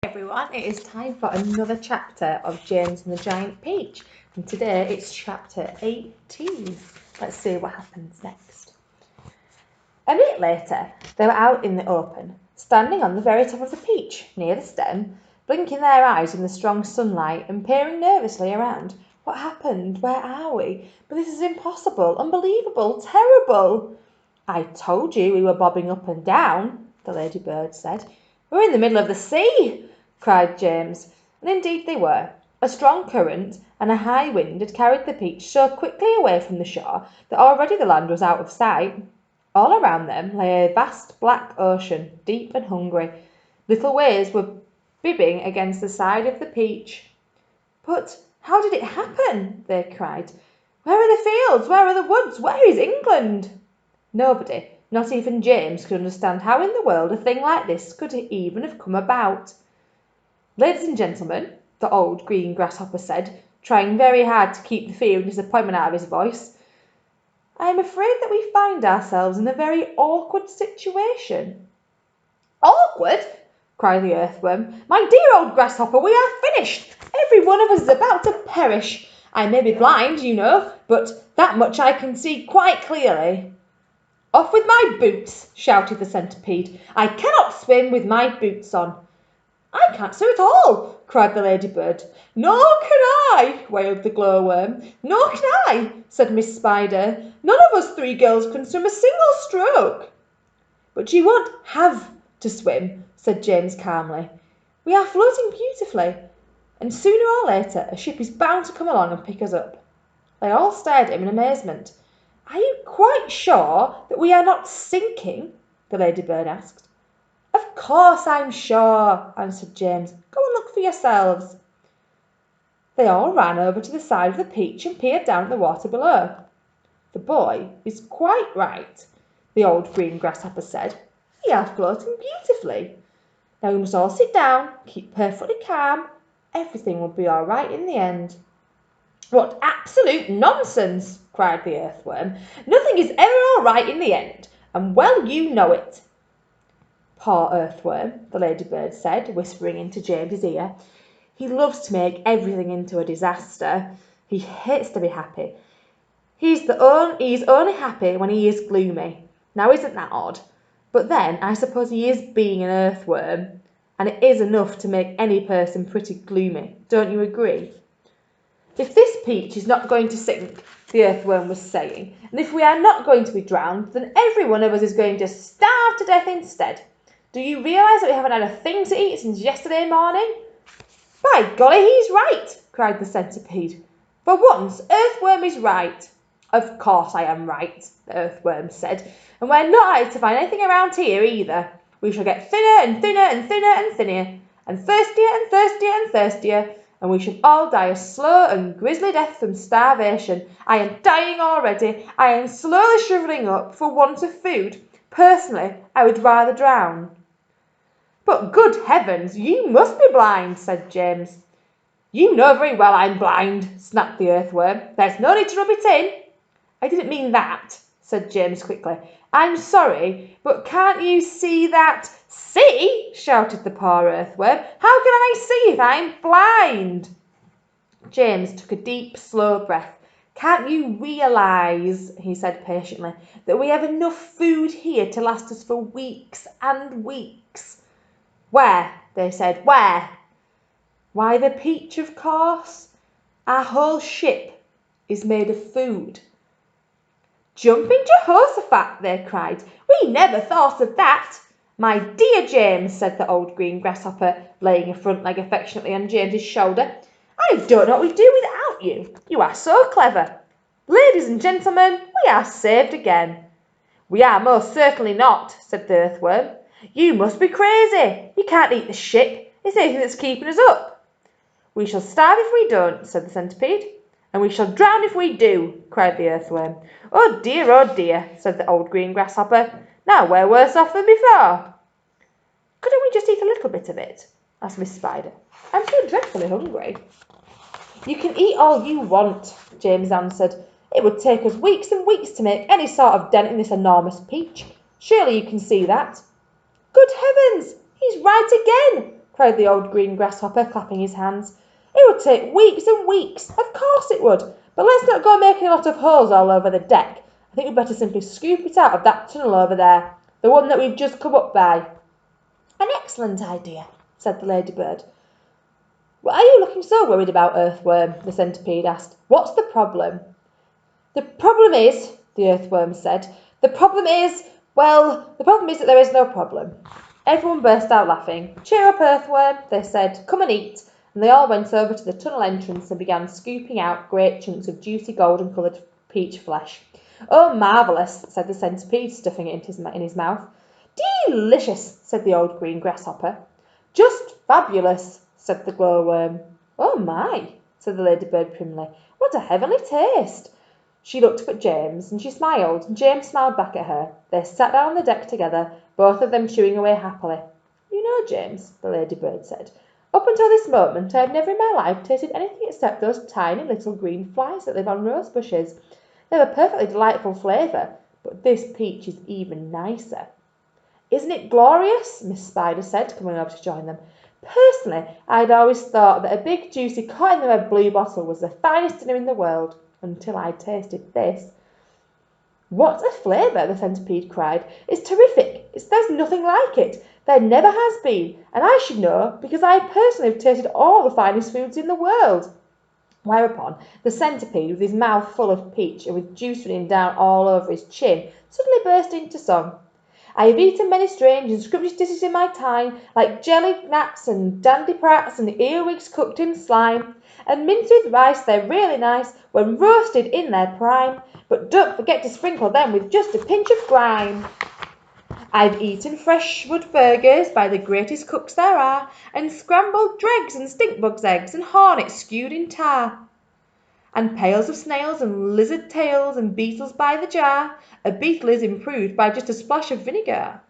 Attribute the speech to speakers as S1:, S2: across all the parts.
S1: Everyone, it is time for another chapter of James and the Giant Peach, and today it's chapter 18. Let's see what happens next. A minute later, they were out in the open, standing on the very top of the peach, near the stem, blinking their eyes in the strong sunlight and peering nervously around. What happened? Where are we? But this is impossible, unbelievable, terrible. I told you we were bobbing up and down, the ladybird said. We're in the middle of the sea, cried James, and indeed they were. A strong current and a high wind had carried the peach so quickly away from the shore that already the land was out of sight. All around them lay a vast black ocean, deep and hungry. Little waves were bibbing against the side of the peach. But how did it happen? They cried. Where are the fields? Where are the woods? Where is England? Nobody, not even James, could understand how in the world a thing like this could even have come about. Ladies and gentlemen, the old green grasshopper said, trying very hard to keep the fear and disappointment out of his voice, I am afraid that we find ourselves in a very awkward situation. Awkward? Cried the earthworm. My dear old grasshopper, we are finished. Every one of us is about to perish. I may be blind, you know, but that much I can see quite clearly. Off with my boots, shouted the centipede. I cannot swim with my boots on. I can't swim at all, cried the ladybird. Nor can I, wailed the glowworm. Nor can I, said Miss Spider. None of us three girls can swim a single stroke. But you won't have to swim, said James calmly. We are floating beautifully, and sooner or later a ship is bound to come along and pick us up. They all stared at him in amazement. Are you quite sure that we are not sinking? The ladybird asked. Of course I'm sure, answered James. Go and look for yourselves. They all ran over to the side of the peach and peered down at the water below. The boy is quite right, the old green grasshopper said. We are floating beautifully. Now we must all sit down, keep perfectly calm. Everything will be all right in the end. What absolute nonsense, cried the earthworm. Nothing is ever all right in the end, and well you know it. Poor earthworm, the ladybird said, whispering into James's ear. He loves to make everything into a disaster. He hates to be happy. He's only happy when he is gloomy. Now isn't that odd? But then I suppose he is being an earthworm, and it is enough to make any person pretty gloomy. Don't you agree? If this peach is not going to sink, the earthworm was saying, and if we are not going to be drowned, then every one of us is going to starve to death instead. Do you realise that we haven't had a thing to eat since yesterday morning? By golly, he's right, cried the centipede. For once, earthworm is right. Of course I am right, the earthworm said, and we're not likely to find anything around here either. We shall get thinner and thinner and thinner and thinner, and thirstier and thirstier and thirstier, and we shall all die a slow and grisly death from starvation. I am dying already. I am slowly shrivelling up for want of food. Personally, I would rather drown. But good heavens, you must be blind, said James. You know very well I'm blind, snapped the earthworm. There's no need to rub it in. I didn't mean that, said James quickly. I'm sorry, but can't you see that? See? Shouted the poor earthworm. How can I see if I'm blind? James took a deep, slow breath. Can't you realise, he said patiently, that we have enough food here to last us for weeks and weeks? Where? They said. Where? Why, the peach, of course. Our whole ship is made of food. Jumping Jehoshaphat, they cried. We never thought of that. My dear James, said the old green grasshopper, laying a front leg affectionately on James's shoulder. I don't know what we'd do without you. You are so clever. Ladies and gentlemen, we are saved again. We are most certainly not, said the earthworm. You must be crazy. You can't eat the ship. It's anything that's keeping us up. We shall starve if we don't, said the centipede. And we shall drown if we do, cried the earthworm. Oh dear, said the old green grasshopper. Now we're worse off than before. Couldn't we just eat a little bit of it? Asked Miss Spider. I'm so dreadfully hungry. You can eat all you want, James answered. It would take us weeks and weeks to make any sort of dent in this enormous peach. Surely you can see that. Good heavens, he's right again, cried the old green grasshopper, clapping his hands. It would take weeks and weeks. Of course it would. But let's not go making a lot of holes all over the deck. I think we'd better simply scoop it out of that tunnel over there, the one that we've just come up by. An excellent idea, said the ladybird. Why are you looking so worried about, Earthworm? The centipede asked. What's the problem? The problem is, the Earthworm said, the problem is that there is no problem. Everyone burst out laughing. Cheer up, Earthworm, they said. Come and eat. And they all went over to the tunnel entrance and began scooping out great chunks of juicy golden-coloured peach flesh. Oh, marvellous, said the centipede, stuffing it in his mouth. Delicious, said the old green grasshopper. Just fabulous, said the glowworm. Oh, my, said the ladybird primly. What a heavenly taste. She looked up at James, and she smiled, and James smiled back at her. They sat down on the deck together, both of them chewing away happily. You know, James, the ladybird said, up until this moment I have never in my life tasted anything except those tiny little green flies that live on rose bushes. They have a perfectly delightful flavour, but this peach is even nicer. Isn't it glorious? Miss Spider said, coming over to join them. Personally, I'd always thought that a big, juicy, caught-in-the-web blue bottle was the finest dinner in the world, until I tasted this. What a flavour, the centipede cried. It's terrific. There's nothing like it. There never has been, and I should know, because I personally have tasted all the finest foods in the world. Whereupon, the centipede, with his mouth full of peach and with juice running down all over his chin, suddenly burst into song. I have eaten many strange and scrumptious dishes in my time, like jelly gnats and dandy-prats and earwigs cooked in slime. And minced with rice they're really nice when roasted in their prime, but don't forget to sprinkle them with just a pinch of grime. I've eaten fresh wood burgers by the greatest cooks there are, and scrambled dregs and stinkbugs' eggs and hornets stewed in tar, and pails of snails and lizard tails and beetles by the jar. A beetle is improved by just a splash of vinegar.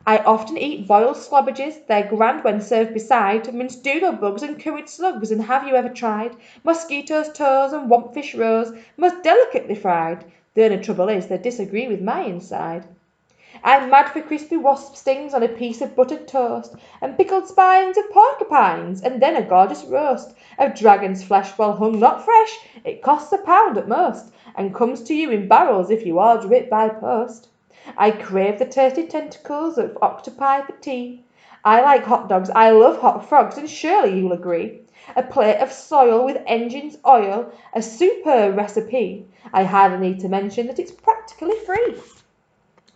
S1: I often eat boiled slobbages, they're grand when served beside minced doodle-bugs and curried slugs, and have you ever tried mosquitoes' toes and wampfish roes, most delicately fried? The only trouble is they disagree with my inside. I'm mad for crispy wasp stings on a piece of buttered toast, and pickled spines of porcupines, and then a gorgeous roast of dragon's flesh well hung, not fresh. It costs £1 at most, and comes to you in barrels if you order it by post. I crave the tasty tentacles of octopi for tea. I like hot dogs, I love hot frogs, and surely you'll agree. A plate of soil with engine's oil, a superb recipe. I hardly need to mention that it's practically free.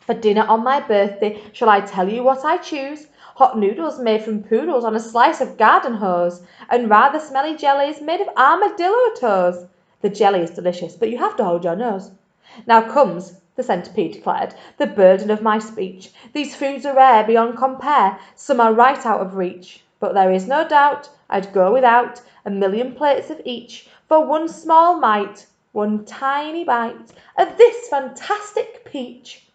S1: For dinner on my birthday, shall I tell you what I choose? Hot noodles made from poodles on a slice of garden hose, and rather smelly jellies made of armadillo toes. The jelly is delicious, but you have to hold your nose. Now comes, the centipede declared, the burden of my speech. These foods are rare beyond compare, some are right out of reach. But there is no doubt I'd go without 1,000,000 plates of each for one small mite, one tiny bite of this fantastic peach.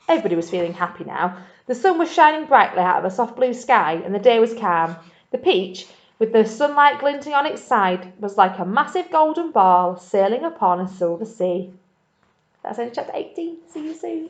S1: Everybody was feeling happy now. The sun was shining brightly out of a soft blue sky, and the day was calm. The peach, with the sunlight glinting on its side, was like a massive golden ball sailing upon a silver sea. That's end of chapter 18. See you soon.